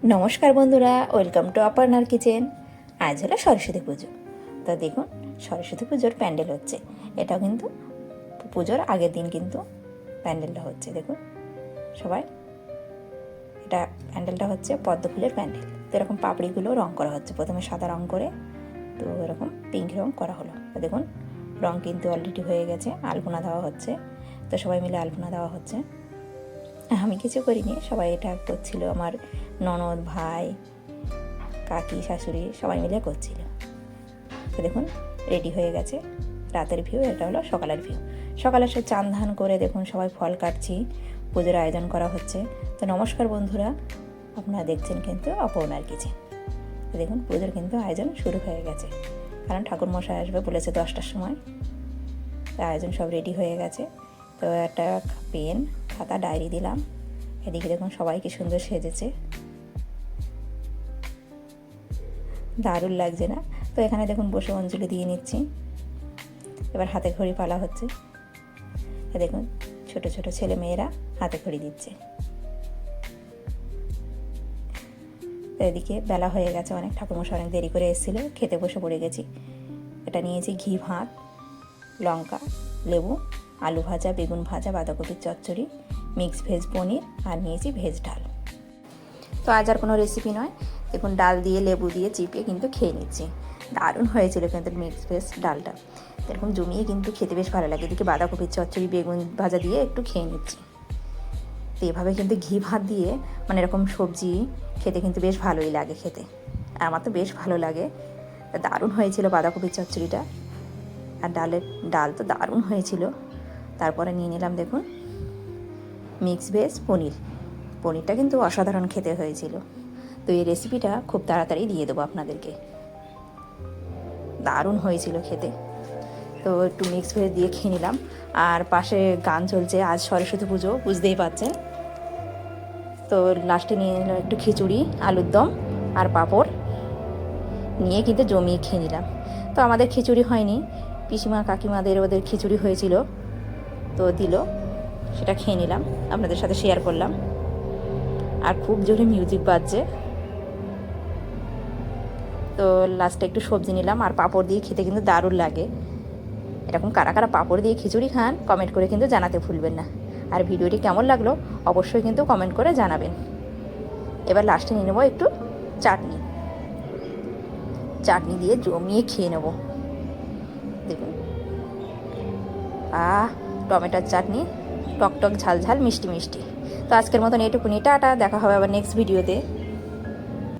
নমস্কার বন্ধুরা, welcome to অপর্ণার kitchen. আজ হলো সরস্বতী পুজো। তো দেখুন, সরস্বতী পুজোর প্যান্ডেল হচ্ছে। এটাও কিন্তু পুজোর আগের দিন কিন্তু প্যান্ডেলটা হচ্ছে। দেখুন সবাই, এটা প্যান্ডেলটা হচ্ছে পদ্ম ফুলের প্যান্ডেল। তো এরকম পাপড়িগুলো রং করা হচ্ছে। প্রথমে সাদা রং করে তো এরকম পিঙ্ক রং করা হলো। তো দেখুন রং কিন্তু অলরেডি হয়ে গেছে, আলপনা দেওয়া হচ্ছে। তো সবাই মিলে আলপনা দেওয়া হচ্ছে। আমি কিছু করিনি, সবাই এটা করছিল। আমার ননদ, ভাই, কাকি, শাশুড়ি সবাই মিলে করছিল। তো দেখুন রেডি হয়ে গেছে। রাতের ভিউ, এটা হলো সকালের ভিউ। সকালে সে চান ধান করে দেখুন সবাই ফল কাটছি, পুজোর আয়োজন করা হচ্ছে। তো নমস্কার বন্ধুরা, আপনারা দেখছেন কিন্তু অপর্ণার কিচেন। তো দেখুন পুজোর কিন্তু আয়োজন শুরু হয়ে গেছে, কারণ ঠাকুরমশাই আসবে বলেছে 10টার সময়। তো আয়োজন সব রেডি হয়ে গেছে। তো একটা পেন, খাতা, ডায়েরি দিলাম। এদিকে দেখুন সবাই কি সুন্দর সেজেছে, দারুণ লাগছে না? তো এখানে দেখুন বসে অঞ্জলি দিয়ে নিচ্ছি। এবার হাতে ঘড়ি পালা হচ্ছে। দেখুন ছোট ছোট ছেলে মেয়েরা হাতে ঘড়ি দিচ্ছে। তো এদিকে বেলা হয়ে গেছে অনেক, ঠাকুরমশাই অনেক দেরি করে এসেছিলো। খেতে বসে পড়ে গেছি। এটা নিয়েছি ঘি ভাত, লঙ্কা, লেবু, আলু ভাজা, বেগুন ভাজা, বাঁধাকপির চচ্চড়ি, মিক্স ভেজ পনির, আর নিয়েছি ভেজ ডাল। তো আজ আর কোনো রেসিপি নয়, দেখুন ডাল দিয়ে লেবু দিয়ে চিপিয়ে কিন্তু খেয়ে নিচ্ছি। দারুণ হয়েছিল কিন্তু মিক্স ভেজ ডালটা। এরকম জমিয়ে কিন্তু খেতে বেশ ভালো লাগে। এদিকে বাঁধাকপির চচ্চড়ি, বেগুন ভাজা দিয়ে একটু খেয়ে নিচ্ছি। তো এভাবে কিন্তু ঘি ভাত দিয়ে মানে এরকম সবজি খেতে কিন্তু বেশ ভালোই লাগে খেতে। আমার তো বেশ ভালো লাগে। দারুণ হয়েছিল বাঁধাকপির চচ্চড়িটা, আর ডাল তো দারুণ হয়েছিল। তারপরে নিয়ে নিলাম দেখুন মিক্স ভেজ পনিরটা কিন্তু অসাধারণ খেতে হয়েছিল। তো এই রেসিপিটা খুব তাড়াতাড়ি দিয়ে দেবো আপনাদেরকে। দারুণ হয়েছিল খেতে। তো একটু মিক্স ভেজ দিয়ে খেয়ে নিলাম। আর পাশে গান চলছে, আজ সরস্বতী পুজো, বুঝতেই পারছেন। তো লাস্টে নিয়ে নিলাম একটু খিচুড়ি, আলুর দম আর পাঁপড় নিয়ে কিন্তু জমিয়ে খেয়ে নিলাম। তো আমাদের খিচুড়ি হয়নি, পিসিমা কাকিমাদের ওদের খিচুড়ি হয়েছিল, তো দিল, সেটা খেয়ে নিলাম, আপনাদের সাথে শেয়ার করলাম। আর খুব জোরে মিউজিক বাজছে। তো লাস্টে একটু সবজি নিলাম, আর পাঁপড় দিয়ে খেতে কিন্তু দারুণ লাগে। এরকম কারা কারা পাঁপড় দিয়ে খিচুড়ি খান কমেন্ট করে কিন্তু জানাতে ভুলবেন না। আর ভিডিওটি কেমন লাগলো অবশ্যই কিন্তু কমেন্ট করে জানাবেন। এবার লাস্টে নিয়ে নেবো একটু চাটনি দিয়ে জমিয়ে খেয়ে নেব। দেখুন টমেটোর চাটনি, টক টক ঝাল ঝাল মিষ্টি মিষ্টি। তো আজকের মতন এটুকুনি, টাটা। দেখা হবে আবার নেক্সট ভিডিওতে।